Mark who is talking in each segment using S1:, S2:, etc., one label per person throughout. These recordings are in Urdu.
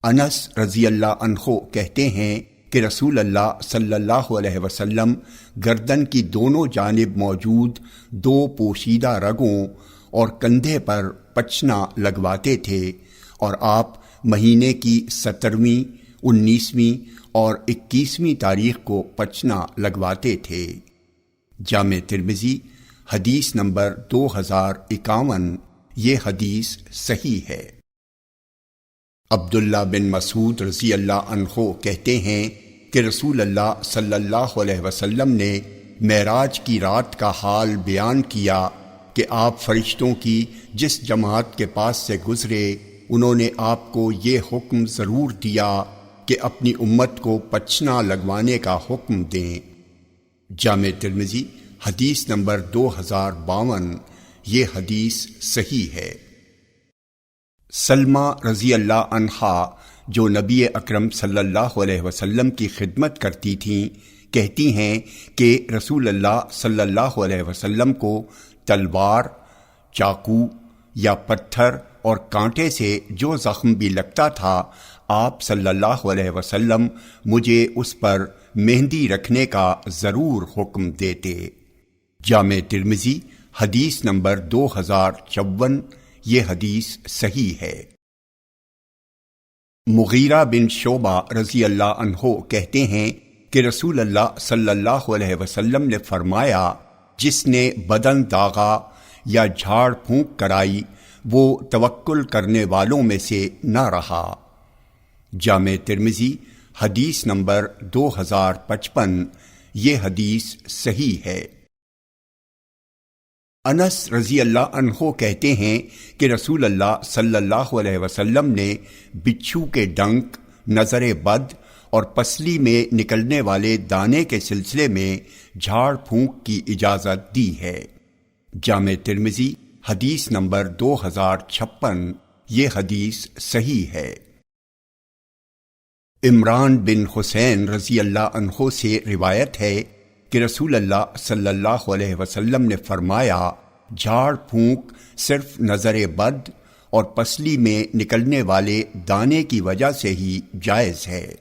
S1: انس رضی اللہ عنہ کہتے ہیں کہ رسول اللہ صلی اللہ علیہ وسلم گردن کی دونوں جانب موجود دو پوشیدہ رگوں اور کندھے پر پچنا لگواتے تھے، اور آپ مہینے کی 17ویں، 19ویں اور 21ویں تاریخ کو پچنا لگواتے تھے۔ جامع ترمذی حدیث نمبر 2051۔ یہ حدیث صحیح ہے۔ عبداللہ بن مسعود رضی اللہ عنہ کہتے ہیں کہ رسول اللہ صلی اللہ علیہ وسلم نے معراج کی رات کا حال بیان کیا کہ آپ فرشتوں کی جس جماعت کے پاس سے گزرے، انہوں نے آپ کو یہ حکم ضرور دیا کہ اپنی امت کو پچنا لگوانے کا حکم دیں۔ جامع ترمذی حدیث نمبر 2052۔ یہ حدیث صحیح ہے۔ سلمہ رضی اللہ عنہا جو نبی اکرم صلی اللہ علیہ وسلم کی خدمت کرتی تھیں، کہتی ہیں کہ رسول اللہ صلی اللہ علیہ وسلم کو تلوار، چاقو یا پتھر اور کانٹے سے جو زخم بھی لگتا تھا، آپ صلی اللہ علیہ وسلم مجھے اس پر مہندی رکھنے کا ضرور حکم دیتے۔ جامع ترمذی حدیث نمبر 2054۔ یہ حدیث صحیح ہے۔ مغیرہ بن شعبہ رضی اللہ عنہ کہتے ہیں کہ رسول اللہ صلی اللہ علیہ وسلم نے فرمایا، جس نے بدن داغا یا جھاڑ پھونک کرائی وہ توکل کرنے والوں میں سے نہ رہا۔ جامع ترمذی حدیث نمبر 2055۔ یہ حدیث صحیح ہے۔ انس رضی اللہ عنہ کہتے ہیں کہ رسول اللہ صلی اللہ علیہ وسلم نے بچھو کے ڈنک، نظر بد اور پسلی میں نکلنے والے دانے کے سلسلے میں جھاڑ پھونک کی اجازت دی ہے۔ جامع ترمذی حدیث نمبر 2056۔ یہ حدیث صحیح ہے۔ عمران بن حسین رضی اللہ عنہ سے روایت ہے کہ رسول اللہ صلی اللہ علیہ وسلم نے فرمایا، جھاڑ پھونک صرف نظر بد اور پسلی میں نکلنے والے دانے کی وجہ سے ہی جائز ہے۔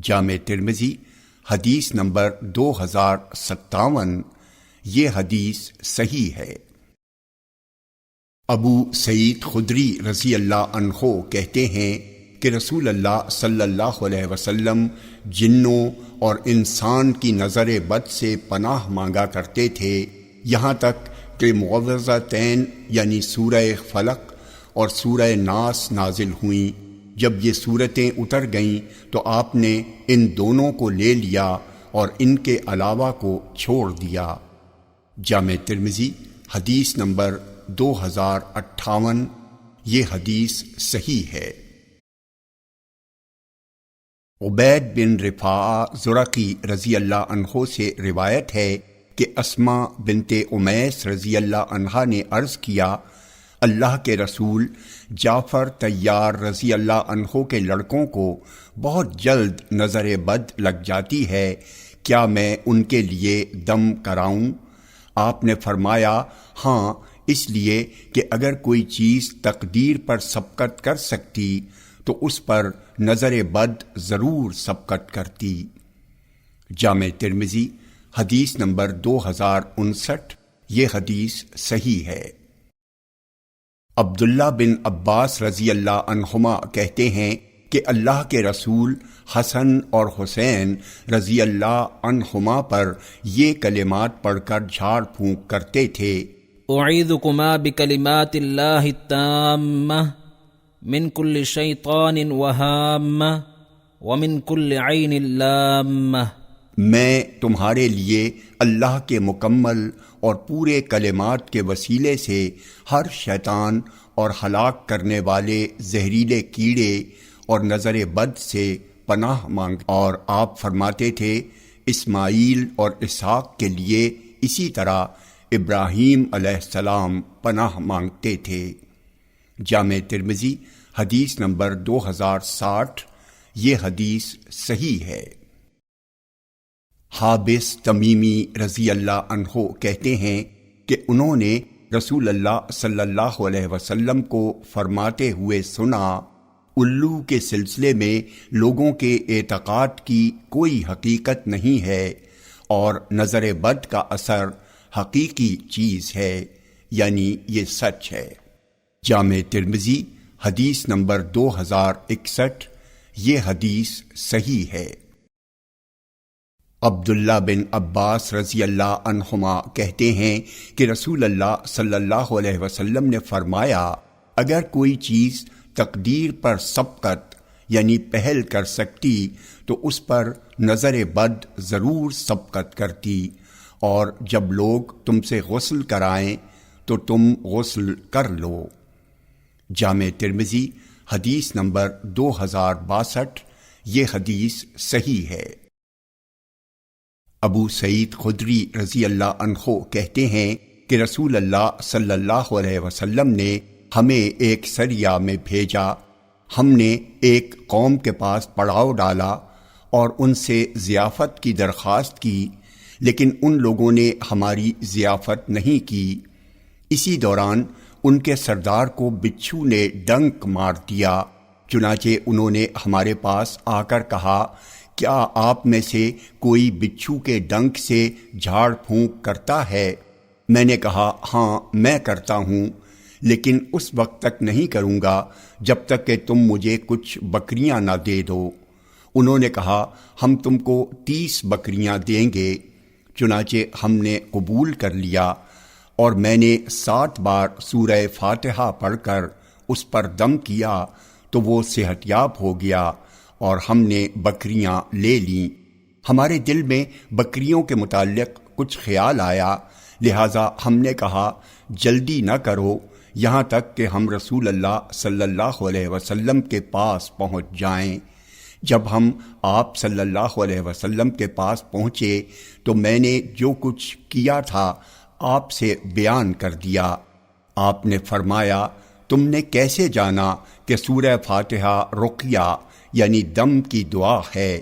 S1: جامع ترمذی حدیث نمبر 2057۔ یہ حدیث صحیح ہے۔ ابو سعید خدری رضی اللہ عنہ کہتے ہیں کہ رسول اللہ صلی اللہ علیہ وسلم جنوں اور انسان کی نظر بد سے پناہ مانگا کرتے تھے، یہاں تک کہ معوذتین یعنی سورہ فلق اور سورہ ناس نازل ہوئیں۔ جب یہ صورتیں اتر گئیں تو آپ نے ان دونوں کو لے لیا اور ان کے علاوہ کو چھوڑ دیا۔ جامع ترمذی حدیث نمبر 2058۔ یہ حدیث صحیح ہے۔ عبید بن رفاعہ زرقی رضی اللہ عنہ سے روایت ہے کہ اسماء بنت امیس رضی اللہ عنہا نے عرض کیا، اللہ کے رسول جعفر طیار رضی اللہ عنہ کے لڑکوں کو بہت جلد نظر بد لگ جاتی ہے، کیا میں ان کے لیے دم کراؤں؟ آپ نے فرمایا، ہاں، اس لیے کہ اگر کوئی چیز تقدیر پر سبقت کر سکتی تو اس پر نظر بد ضرور سبقت کرتی۔ جامع ترمذی حدیث نمبر 2059۔ یہ حدیث صحیح ہے۔ عبداللہ بن عباس رضی اللہ عنہما کہتے ہیں کہ اللہ کے رسول حسن اور حسین رضی اللہ عنہما پر یہ کلمات پڑھ کر جھاڑ پھونک کرتے تھے،
S2: اعیذکما بکلمات اللہ التامہ من کل شیطان وہامہ ومن کل عین لامہ۔
S1: میں تمہارے لیے اللہ کے مکمل اور پورے کلمات کے وسیلے سے ہر شیطان اور ہلاک کرنے والے زہریلے کیڑے اور نظر بد سے پناہ مانگ۔ اور آپ فرماتے تھے، اسماعیل اور اسحاق کے لیے اسی طرح ابراہیم علیہ السلام پناہ مانگتے تھے۔ جامع ترمذی حدیث نمبر 2060۔ یہ حدیث صحیح ہے۔ حابس تمیمی رضی اللہ عنہ کہتے ہیں کہ انہوں نے رسول اللہ صلی اللہ علیہ وسلم کو فرماتے ہوئے سنا، الو کے سلسلے میں لوگوں کے اعتقاد کی کوئی حقیقت نہیں ہے، اور نظر بد کا اثر حقیقی چیز ہے، یعنی یہ سچ ہے۔ جامع ترمذی حدیث نمبر 2061، یہ حدیث صحیح ہے۔ عبداللہ بن عباس رضی اللہ عنہما کہتے ہیں کہ رسول اللہ صلی اللہ علیہ وسلم نے فرمایا، اگر کوئی چیز تقدیر پر سبقت یعنی پہل کر سکتی تو اس پر نظر بد ضرور سبقت کرتی، اور جب لوگ تم سے غسل کرائیں تو تم غسل کر لو۔ جامع ترمذی حدیث نمبر 2062، یہ حدیث صحیح ہے۔ ابو سعید خدری رضی اللہ عنہ کہتے ہیں کہ رسول اللہ صلی اللہ علیہ وسلم نے ہمیں ایک سریہ میں بھیجا۔ ہم نے ایک قوم کے پاس پڑاؤ ڈالا اور ان سے ضیافت کی درخواست کی، لیکن ان لوگوں نے ہماری ضیافت نہیں کی۔ اسی دوران ان کے سردار کو بچھو نے ڈنک مار دیا، چنانچہ انہوں نے ہمارے پاس آ کر کہا، کیا آپ میں سے کوئی بچھو کے ڈنک سے جھاڑ پھونک کرتا ہے؟ میں نے کہا، ہاں میں کرتا ہوں، لیکن اس وقت تک نہیں کروں گا جب تک کہ تم مجھے کچھ بکریاں نہ دے دو۔ انہوں نے کہا، ہم تم کو 30 بکریاں دیں گے۔ چنانچہ ہم نے قبول کر لیا، اور میں نے 60 بار سورہ فاتحہ پڑھ کر اس پر دم کیا تو وہ صحت یاب ہو گیا، اور ہم نے بکریاں لے لیں۔ ہمارے دل میں بکریوں کے متعلق کچھ خیال آیا، لہٰذا ہم نے کہا، جلدی نہ کرو یہاں تک کہ ہم رسول اللہ صلی اللہ علیہ وسلم کے پاس پہنچ جائیں۔ جب ہم آپ صلی اللہ علیہ وسلم کے پاس پہنچے تو میں نے جو کچھ کیا تھا آپ سے بیان کر دیا۔ آپ نے فرمایا، تم نے کیسے جانا کہ سورہ فاتحہ رقیہ یعنی دم کی دعا ہے؟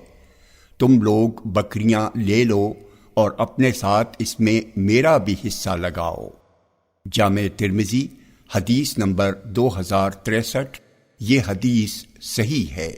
S1: تم لوگ بکریاں لے لو اور اپنے ساتھ اس میں میرا بھی حصہ لگاؤ۔ جامع ترمذی حدیث نمبر 2063، یہ حدیث صحیح ہے۔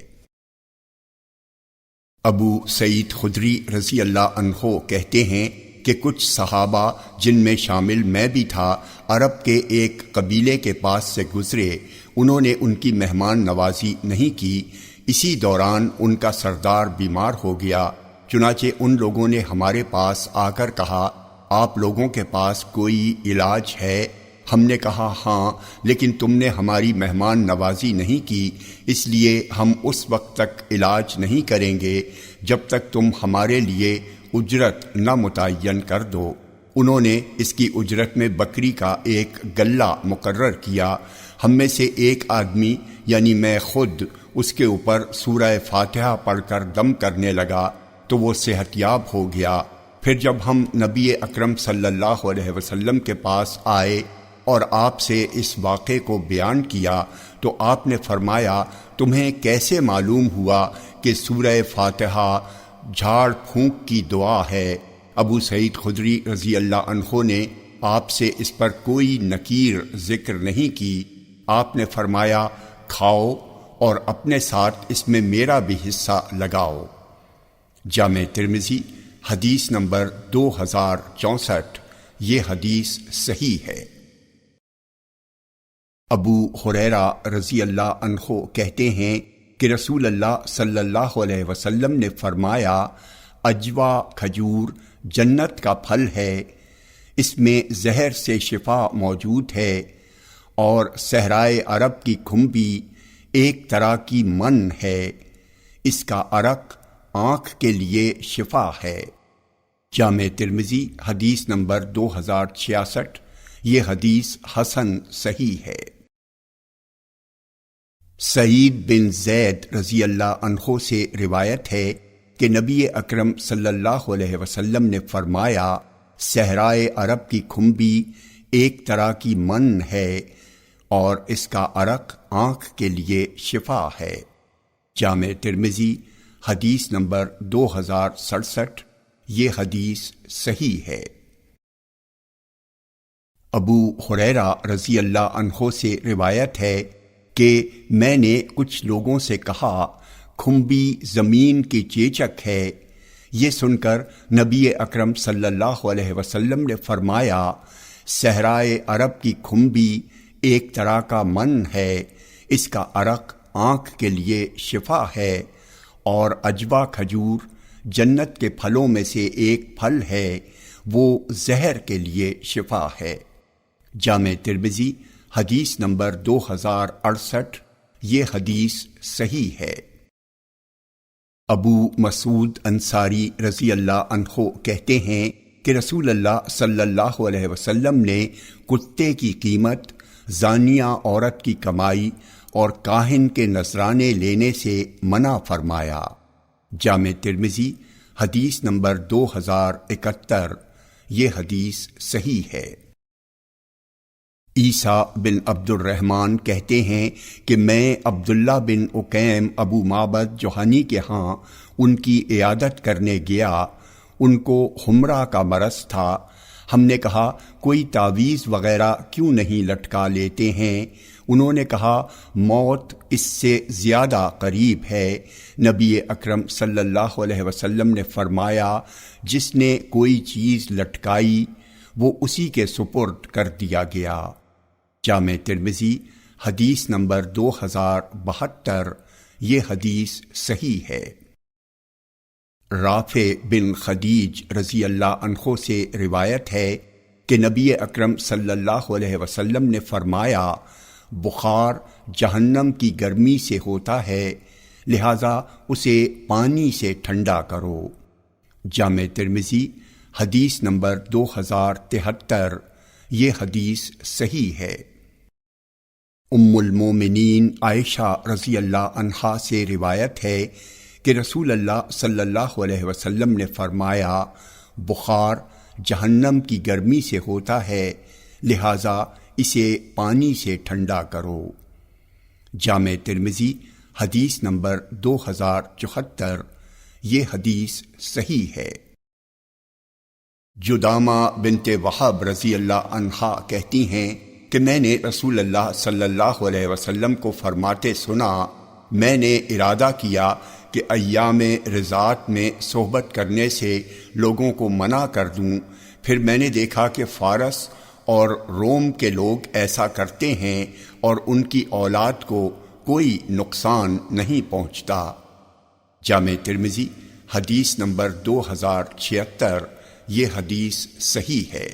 S1: ابو سعید خدری رضی اللہ عنہ کہتے ہیں کہ کچھ صحابہ جن میں شامل میں بھی تھا، عرب کے ایک قبیلے کے پاس سے گزرے۔ انہوں نے ان کی مہمان نوازی نہیں کی۔ اسی دوران ان کا سردار بیمار ہو گیا، چنانچہ ان لوگوں نے ہمارے پاس آ کر کہا، آپ لوگوں کے پاس کوئی علاج ہے؟ ہم نے کہا، ہاں، لیکن تم نے ہماری مہمان نوازی نہیں کی، اس لیے ہم اس وقت تک علاج نہیں کریں گے جب تک تم ہمارے لیے اجرت نہ متعین کر دو۔ انہوں نے اس کی اجرت میں بکری کا ایک گلہ مقرر کیا۔ ہم میں سے ایک آدمی یعنی میں خود اس کے اوپر سورہ فاتحہ پڑھ کر دم کرنے لگا تو وہ صحت یاب ہو گیا۔ پھر جب ہم نبی اکرم صلی اللہ علیہ وسلم کے پاس آئے اور آپ سے اس واقعے کو بیان کیا تو آپ نے فرمایا، تمہیں کیسے معلوم ہوا کہ سورہ فاتحہ جھاڑ پھونک کی دعا ہے؟ ابو سعید خدری رضی اللہ عنہ نے آپ سے اس پر کوئی نکیر ذکر نہیں کی۔ آپ نے فرمایا، کھاؤ اور اپنے ساتھ اس میں میرا بھی حصہ لگاؤ۔ جامع ترمذی حدیث نمبر 2064، یہ حدیث صحیح ہے۔ ابو ہریرہ رضی اللہ عنہ کہتے ہیں کہ رسول اللہ صلی اللہ علیہ وسلم نے فرمایا، اجوا کھجور جنت کا پھل ہے، اس میں زہر سے شفا موجود ہے، اور صحرائے عرب کی کھمبی ایک طرح کی من ہے، اس کا عرق آنکھ کے لیے شفا ہے۔ جامع ترمذی حدیث نمبر 2066، یہ حدیث حسن صحیح ہے۔ سعید بن زید رضی اللہ عنہ سے روایت ہے کہ نبی اکرم صلی اللہ علیہ وسلم نے فرمایا، صحرائے عرب کی کھمبی ایک طرح کی من ہے اور اس کا عرق آنکھ کے لیے شفا ہے۔ جامع ترمذی حدیث نمبر 2067، یہ حدیث صحیح ہے۔ ابو ہریرہ رضی اللہ عنہ سے روایت ہے کہ میں نے کچھ لوگوں سے کہا کھمبی زمین کی چیچک ہے۔ یہ سن کر نبی اکرم صلی اللہ علیہ وسلم نے فرمایا، صحرائے عرب کی کھمبی ایک طرح کا من ہے، اس کا عرق آنکھ کے لیے شفا ہے، اور عجوا کھجور جنت کے پھلوں میں سے ایک پھل ہے، وہ زہر کے لیے شفا ہے۔ جامع ترمذی حدیث نمبر 2068۔ یہ حدیث صحیح ہے۔ ابو مسعود انصاری رضی اللہ عنہ کہتے ہیں کہ رسول اللہ صلی اللہ علیہ وسلم نے کتے کی قیمت، زانیہ عورت کی کمائی اور کاہن کے نذرانے لینے سے منع فرمایا۔ جامع ترمذی حدیث نمبر 2071۔ یہ حدیث صحیح ہے۔ عیسیٰ بن عبد الرحمن کہتے ہیں کہ میں عبداللہ بن عکیم ابو معبد جوہنی کے ہاں ان کی عیادت کرنے گیا۔ ان کو حمرہ کا مرض تھا۔ ہم نے کہا کوئی تعویذ وغیرہ کیوں نہیں لٹکا لیتے ہیں؟ انہوں نے کہا موت اس سے زیادہ قریب ہے۔ نبی اکرم صلی اللہ علیہ وسلم نے فرمایا، جس نے کوئی چیز لٹکائی وہ اسی کے سپرد کر دیا گیا۔ جامع ترمذی حدیث نمبر 2072۔ یہ حدیث صحیح ہے۔ رافع بن خدیج رضی اللہ عنہ سے روایت ہے کہ نبی اکرم صلی اللہ علیہ وسلم نے فرمایا، بخار جہنم کی گرمی سے ہوتا ہے، لہذا اسے پانی سے ٹھنڈا کرو۔ جامع ترمذی حدیث نمبر 2073۔ یہ حدیث صحیح ہے۔ ام المومنین عائشہ رضی اللہ عنہا سے روایت ہے کہ رسول اللہ صلی اللہ علیہ وسلم نے فرمایا، بخار جہنم کی گرمی سے ہوتا ہے، لہذا اسے پانی سے ٹھنڈا کرو۔ جامع ترمذی حدیث نمبر 2074۔ یہ حدیث صحیح ہے۔ جدامہ بنت وہب رضی اللہ عنہا کہتی ہیں کہ میں نے رسول اللہ صلی اللہ علیہ وسلم کو فرماتے سنا، میں نے ارادہ کیا کہ ایام رضاعت میں صحبت کرنے سے لوگوں کو منع کر دوں، پھر میں نے دیکھا کہ فارس اور روم کے لوگ ایسا کرتے ہیں اور ان کی اولاد کو کوئی نقصان نہیں پہنچتا۔ جامع ترمذی حدیث نمبر 2076۔ یہ حدیث صحیح ہے۔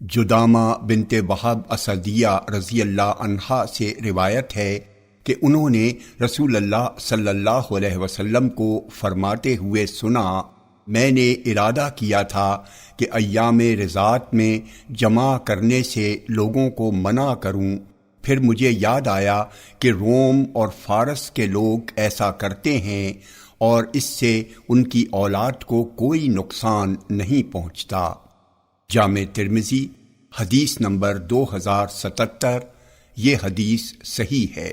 S1: جدامہ بنت وہب اسدیہ رضی اللہ عنہا سے روایت ہے کہ انہوں نے رسول اللہ صلی اللہ علیہ وسلم کو فرماتے ہوئے سنا، میں نے ارادہ کیا تھا کہ ایام رضاعت میں جمع کرنے سے لوگوں کو منع کروں، پھر مجھے یاد آیا کہ روم اور فارس کے لوگ ایسا کرتے ہیں اور اس سے ان کی اولاد کو کوئی نقصان نہیں پہنچتا۔ جامع ترمذی حدیث نمبر 2077۔ یہ حدیث صحیح ہے۔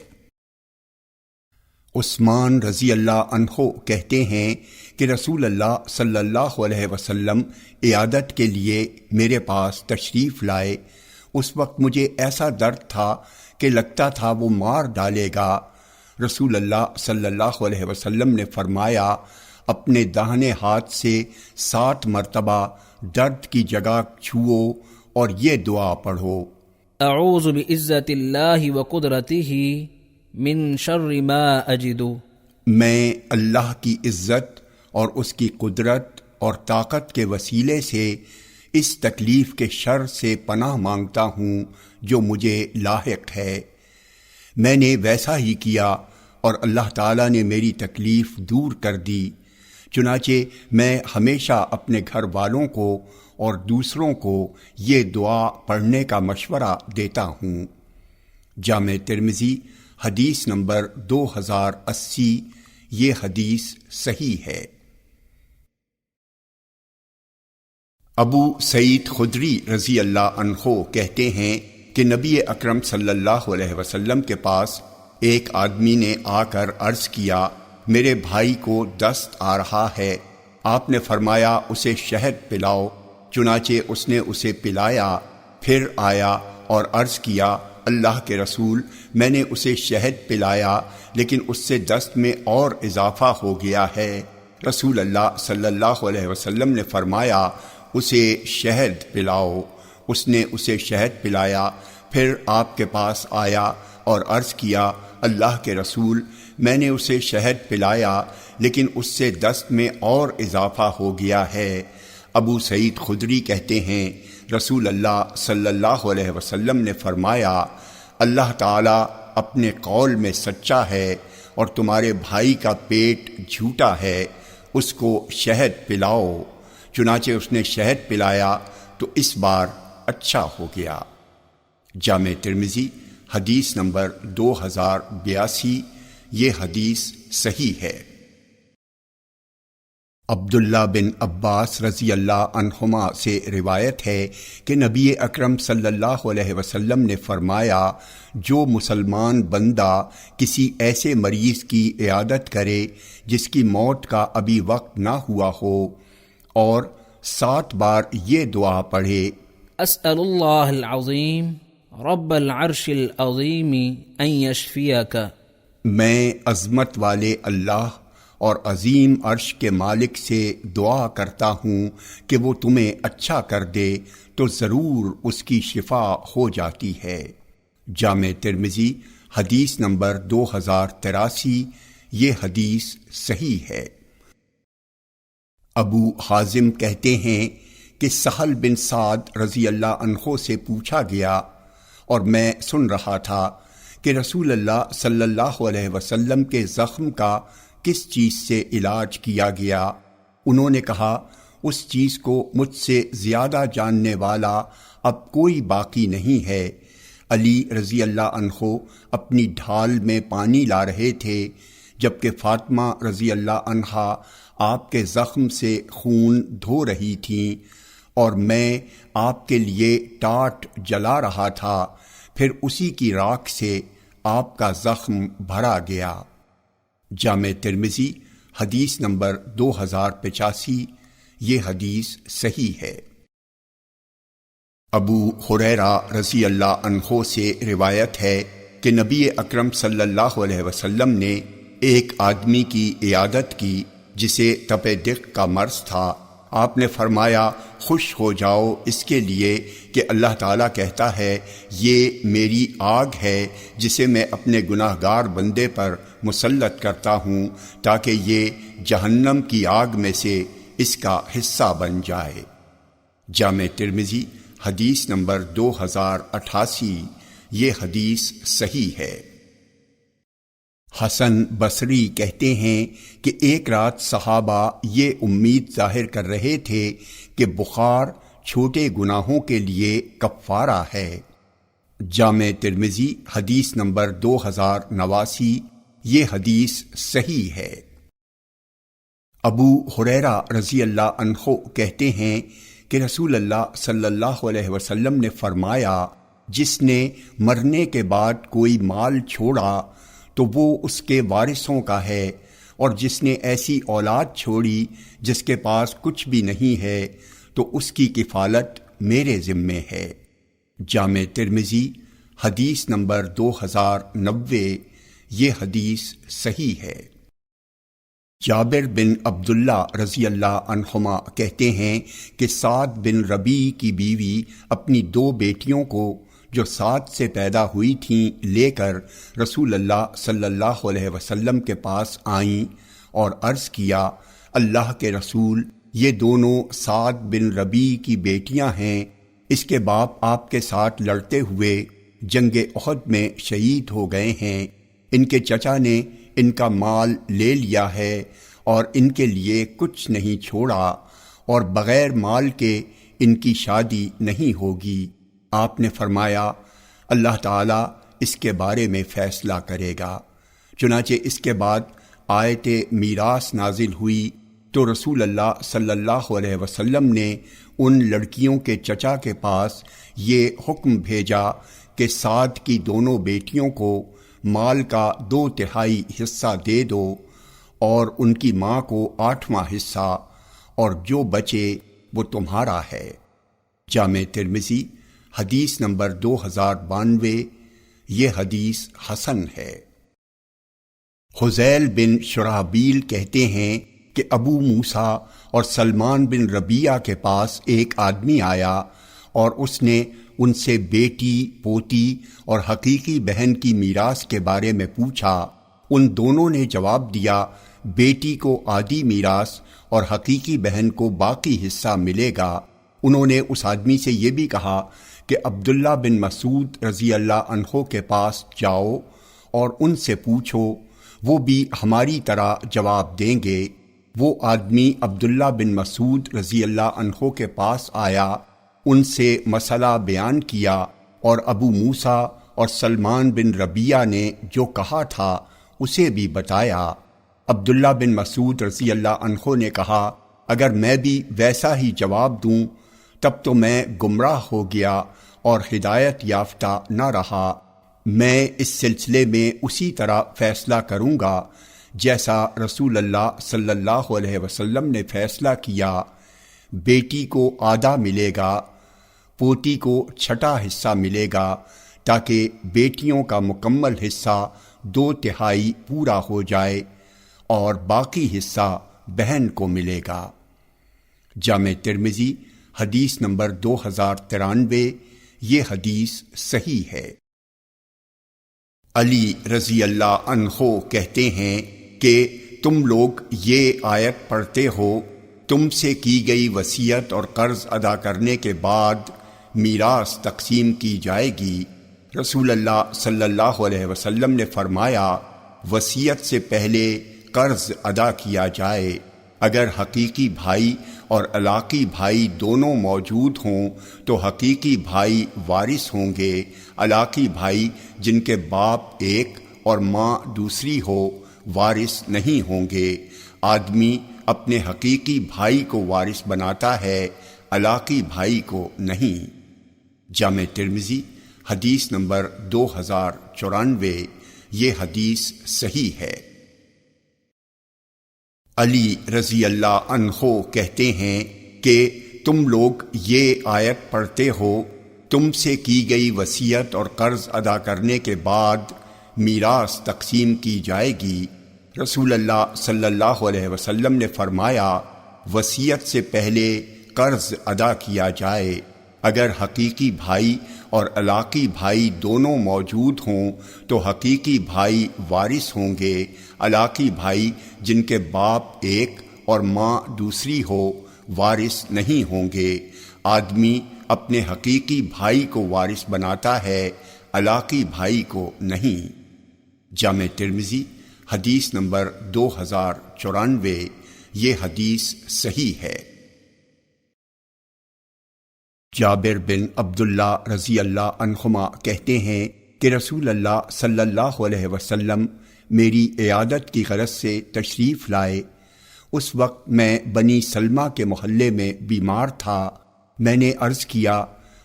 S1: عثمان رضی اللہ عنہ کہتے ہیں کہ رسول اللہ صلی اللہ علیہ وسلم عیادت کے لیے میرے پاس تشریف لائے۔ اس وقت مجھے ایسا درد تھا کہ لگتا تھا وہ مار ڈالے گا۔ رسول اللہ صلی اللہ علیہ وسلم نے فرمایا، اپنے داہنے ہاتھ سے 7 مرتبہ درد کی جگہ چھوؤ اور یہ دعا پڑھو،
S2: اعوذ بعزت اللہ وقدرتہ من شر ما اجد۔
S1: میں اللہ کی عزت اور اس کی قدرت اور طاقت کے وسیلے سے اس تکلیف کے شر سے پناہ مانگتا ہوں جو مجھے لاحق ہے۔ میں نے ویسا ہی کیا اور اللہ تعالیٰ نے میری تکلیف دور کر دی۔ چنانچہ میں ہمیشہ اپنے گھر والوں کو اور دوسروں کو یہ دعا پڑھنے کا مشورہ دیتا ہوں۔ جامع ترمذی حدیث نمبر 2080۔ یہ حدیث صحیح ہے۔ ابو سعید خدری رضی اللہ عنہ کہتے ہیں کہ نبی اکرم صلی اللہ علیہ وسلم کے پاس ایک آدمی نے آ کر عرض کیا، میرے بھائی کو دست آ رہا ہے۔ آپ نے فرمایا اسے شہد پلاؤ۔ چنانچہ اس نے اسے پلایا، پھر آیا اور عرض کیا اللہ کے رسول، میں نے اسے شہد پلایا لیکن اس سے دست میں اور اضافہ ہو گیا ہے۔ رسول اللہ صلی اللہ علیہ وسلم نے فرمایا اسے شہد پلاؤ۔ اس نے اسے شہد پلایا، پھر آپ کے پاس آیا اور عرض کیا اللہ کے رسول، میں نے اسے شہد پلایا لیکن اس سے دست میں اور اضافہ ہو گیا ہے۔ ابو سعید خدری کہتے ہیں رسول اللہ صلی اللہ علیہ وسلم نے فرمایا اللہ تعالیٰ اپنے قول میں سچا ہے اور تمہارے بھائی کا پیٹ جھوٹا ہے، اس کو شہد پلاؤ۔ چنانچہ اس نے شہد پلایا تو اس بار اچھا ہو گیا۔ جامع ترمذی حدیث نمبر 2082، یہ حدیث صحیح ہے۔ عبداللہ بن عباس رضی اللہ عنہما سے روایت ہے کہ نبی اکرم صلی اللہ علیہ وسلم نے فرمایا جو مسلمان بندہ کسی ایسے مریض کی عیادت کرے جس کی موت کا ابھی وقت نہ ہوا ہو اور 7 بار یہ دعا پڑھے
S2: اسأل اللہ العظیم رب العرش العظیم ان یشفیک،
S1: میں عظمت والے اللہ اور عظیم عرش کے مالک سے دعا کرتا ہوں کہ وہ تمہیں اچھا کر دے، تو ضرور اس کی شفا ہو جاتی ہے۔ جامع ترمذی حدیث نمبر 2083، یہ حدیث صحیح ہے۔ ابو حازم کہتے ہیں کہ سہل بن سعد رضی اللہ عنہ سے پوچھا گیا اور میں سن رہا تھا کہ رسول اللہ صلی اللہ علیہ وسلم کے زخم کا کس چیز سے علاج کیا گیا؟ انہوں نے کہا اس چیز کو مجھ سے زیادہ جاننے والا اب کوئی باقی نہیں ہے۔ علی رضی اللہ عنہ اپنی ڈھال میں پانی لا رہے تھے جبکہ فاطمہ رضی اللہ عنہا آپ کے زخم سے خون دھو رہی تھیں اور میں آپ کے لیے ٹاٹ جلا رہا تھا، پھر اسی کی راکھ سے آپ کا زخم بھرا گیا۔ جامع ترمذی حدیث نمبر 2085، یہ حدیث صحیح ہے۔ ابو ہریرہ رضی اللہ عنہ سے روایت ہے کہ نبی اکرم صلی اللہ علیہ وسلم نے ایک آدمی کی عیادت کی جسے تپ دق کا مرض تھا۔ آپ نے فرمایا خوش ہو جاؤ اس کے لیے کہ اللہ تعالیٰ کہتا ہے یہ میری آگ ہے جسے میں اپنے گناہ گار بندے پر مسلط کرتا ہوں تاکہ یہ جہنم کی آگ میں سے اس کا حصہ بن جائے۔ جامع ترمذی حدیث نمبر 2088، یہ حدیث صحیح ہے۔ حسن بصری کہتے ہیں کہ ایک رات صحابہ یہ امید ظاہر کر رہے تھے کہ بخار چھوٹے گناہوں کے لیے کفارہ ہے۔ جامع ترمذی حدیث نمبر 2089، یہ حدیث صحیح ہے۔ ابو ہریرہ رضی اللہ عنہ کہتے ہیں کہ رسول اللہ صلی اللہ علیہ وسلم نے فرمایا جس نے مرنے کے بعد کوئی مال چھوڑا تو وہ اس کے وارثوں کا ہے، اور جس نے ایسی اولاد چھوڑی جس کے پاس کچھ بھی نہیں ہے تو اس کی کفالت میرے ذمے ہے۔ جامع ترمذی حدیث نمبر 2090، یہ حدیث صحیح ہے۔ جابر بن عبداللہ رضی اللہ عنہما کہتے ہیں کہ سعد بن ربیع کی بیوی اپنی 2 بیٹیوں کو جو سعد سے پیدا ہوئی تھیں لے کر رسول اللہ صلی اللہ علیہ وسلم کے پاس آئیں اور عرض کیا اللہ کے رسول، یہ دونوں سعد بن ربیع کی بیٹیاں ہیں، اس کے باپ آپ کے ساتھ لڑتے ہوئے جنگ احد میں شہید ہو گئے ہیں، ان کے چچا نے ان کا مال لے لیا ہے اور ان کے لیے کچھ نہیں چھوڑا، اور بغیر مال کے ان کی شادی نہیں ہوگی۔ آپ نے فرمایا اللہ تعالیٰ اس کے بارے میں فیصلہ کرے گا۔ چنانچہ اس کے بعد آیت میراث نازل ہوئی تو رسول اللہ صلی اللہ علیہ وسلم نے ان لڑکیوں کے چچا کے پاس یہ حکم بھیجا کہ سعد کی دونوں بیٹیوں کو مال کا 2/3 حصہ دے دو اور ان کی ماں کو 8واں حصہ، اور جو بچے وہ تمہارا ہے۔ جامع ترمذی حدیث نمبر 2092، یہ حدیث حسن ہے۔ حذیل بن شرحبیل کہتے ہیں کہ ابو موسیٰ اور سلمان بن ربیعہ کے پاس ایک آدمی آیا اور اس نے ان سے بیٹی، پوتی اور حقیقی بہن کی میراث کے بارے میں پوچھا۔ ان دونوں نے جواب دیا بیٹی کو آدھی میراث اور حقیقی بہن کو باقی حصہ ملے گا۔ انہوں نے اس آدمی سے یہ بھی کہا کہ عبداللہ بن مسعود رضی اللہ عنہ کے پاس جاؤ اور ان سے پوچھو، وہ بھی ہماری طرح جواب دیں گے۔ وہ آدمی عبداللہ بن مسعود رضی اللہ عنہ کے پاس آیا، ان سے مسئلہ بیان کیا اور ابو موسیٰ اور سلمان بن ربیعہ نے جو کہا تھا اسے بھی بتایا۔ عبداللہ بن مسعود رضی اللہ عنہ نے کہا اگر میں بھی ویسا ہی جواب دوں تب تو میں گمراہ ہو گیا اور ہدایت یافتہ نہ رہا۔ میں اس سلسلے میں اسی طرح فیصلہ کروں گا جیسا رسول اللہ صلی اللہ علیہ وسلم نے فیصلہ کیا۔ بیٹی کو آدھا ملے گا، پوتی کو چھٹا حصہ ملے گا تاکہ بیٹیوں کا مکمل حصہ 2/3 پورا ہو جائے اور باقی حصہ بہن کو ملے گا۔ جامع ترمذی حدیث نمبر 2093۔ یہ حدیث صحیح ہے۔ علی رضی اللہ عنہ کہتے ہیں کہ تم لوگ یہ آیت پڑھتے ہو تم سے کی گئی وصیت اور قرض ادا کرنے کے بعد میراث تقسیم کی جائے گی۔ رسول اللہ صلی اللہ علیہ وسلم نے فرمایا وصیت سے پہلے قرض ادا کیا جائے۔ اگر حقیقی بھائی اور علاقی بھائی دونوں موجود ہوں تو حقیقی بھائی وارث ہوں گے۔ علاقی بھائی جن کے باپ ایک اور ماں دوسری ہو وارث نہیں ہوں گے۔ آدمی اپنے حقیقی بھائی کو وارث بناتا ہے، علاقی بھائی کو نہیں۔ جامع ترمذی حدیث نمبر 2094۔ یہ حدیث صحیح ہے۔ علی رضی اللہ عنہ کہتے ہیں کہ تم لوگ یہ آیت پڑھتے ہو تم سے کی گئی وصیت اور قرض ادا کرنے کے بعد میراث تقسیم کی جائے گی۔ رسول اللہ صلی اللہ علیہ وسلم نے فرمایا وصیت سے پہلے قرض ادا کیا جائے۔ اگر حقیقی بھائی اور علاقی بھائی دونوں موجود ہوں تو حقیقی بھائی وارث ہوں گے۔ علاقی بھائی جن کے باپ ایک اور ماں دوسری ہو وارث نہیں ہوں گے۔ آدمی اپنے حقیقی بھائی کو وارث بناتا ہے، علاقی بھائی کو نہیں۔ جامع ترمذی حدیث نمبر 2094۔ یہ حدیث صحیح ہے۔ جابر بن عبداللہ رضی اللہ عنہما کہتے ہیں کہ رسول اللہ صلی اللہ علیہ وسلم میری عیادت کی غرض سے تشریف لائے۔ اس وقت میں بنی سلمہ کے محلے میں بیمار تھا۔ میں نے عرض کیا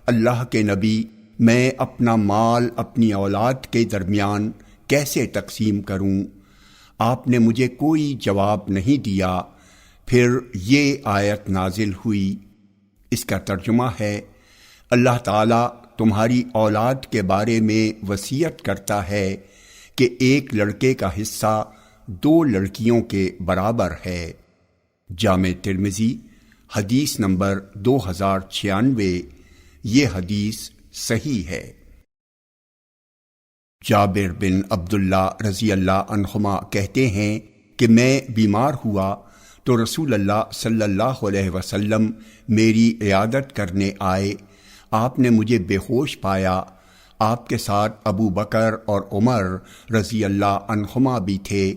S1: اللہ کے نبی، میں اپنا مال اپنی اولاد کے درمیان کیسے تقسیم کروں؟ آپ نے مجھے کوئی جواب نہیں دیا۔ پھر یہ آیت نازل ہوئی۔ اس کا ترجمہ ہے اللہ تعالیٰ تمہاری اولاد کے بارے میں وصیت کرتا ہے کہ ایک لڑکے کا حصہ 2 لڑکیوں کے برابر ہے۔ جامع ترمذی حدیث نمبر 2096۔ یہ حدیث صحیح ہے۔ جابر بن عبداللہ رضی اللہ عنہما کہتے ہیں کہ میں بیمار ہوا تو رسول اللہ صلی اللہ علیہ وسلم میری عیادت کرنے آئے۔ آپ نے مجھے بے ہوش پایا۔ آپ کے ساتھ ابو بکر اور عمر رضی اللہ عنہما بھی تھے۔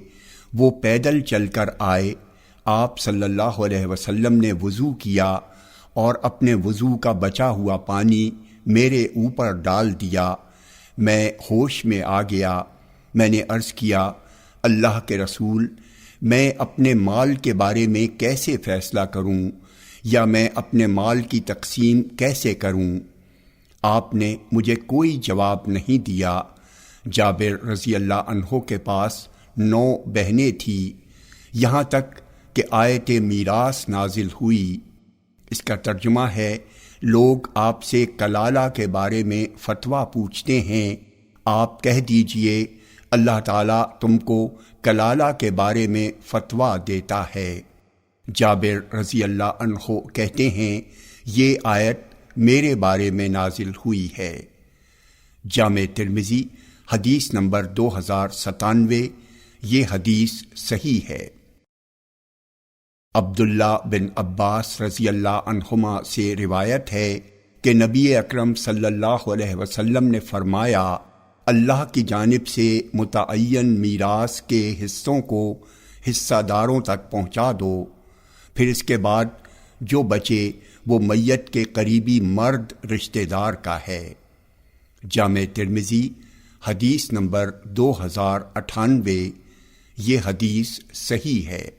S1: وہ پیدل چل کر آئے۔ آپ صلی اللہ علیہ وسلم نے وضو کیا اور اپنے وضو کا بچا ہوا پانی میرے اوپر ڈال دیا۔ میں ہوش میں آ گیا۔ میں نے عرض کیا اللہ کے رسول، میں اپنے مال کے بارے میں کیسے فیصلہ کروں یا میں اپنے مال کی تقسیم کیسے کروں؟ آپ نے مجھے کوئی جواب نہیں دیا۔ جابر رضی اللہ عنہ کے پاس 9 بہنیں تھیں، یہاں تک کہ آیت میراث نازل ہوئی۔ اس کا ترجمہ ہے لوگ آپ سے کلالہ کے بارے میں فتویٰ پوچھتے ہیں، آپ کہہ دیجئے اللہ تعالیٰ تم کو کلالہ کے بارے میں فتویٰ دیتا ہے۔ جابر رضی اللہ عنہ کہتے ہیں یہ آیت میرے بارے میں نازل ہوئی ہے۔ جامع ترمذی حدیث نمبر 2097، یہ حدیث صحیح ہے۔ عبداللہ بن عباس رضی اللہ عنہما سے روایت ہے کہ نبی اکرم صلی اللہ علیہ وسلم نے فرمایا، اللہ کی جانب سے متعین میراث کے حصوں کو حصہ داروں تک پہنچا دو، پھر اس کے بعد جو بچے وہ میت کے قریبی مرد رشتہ دار کا ہے۔ جامع ترمذی حدیث نمبر 2098، یہ حدیث صحیح ہے۔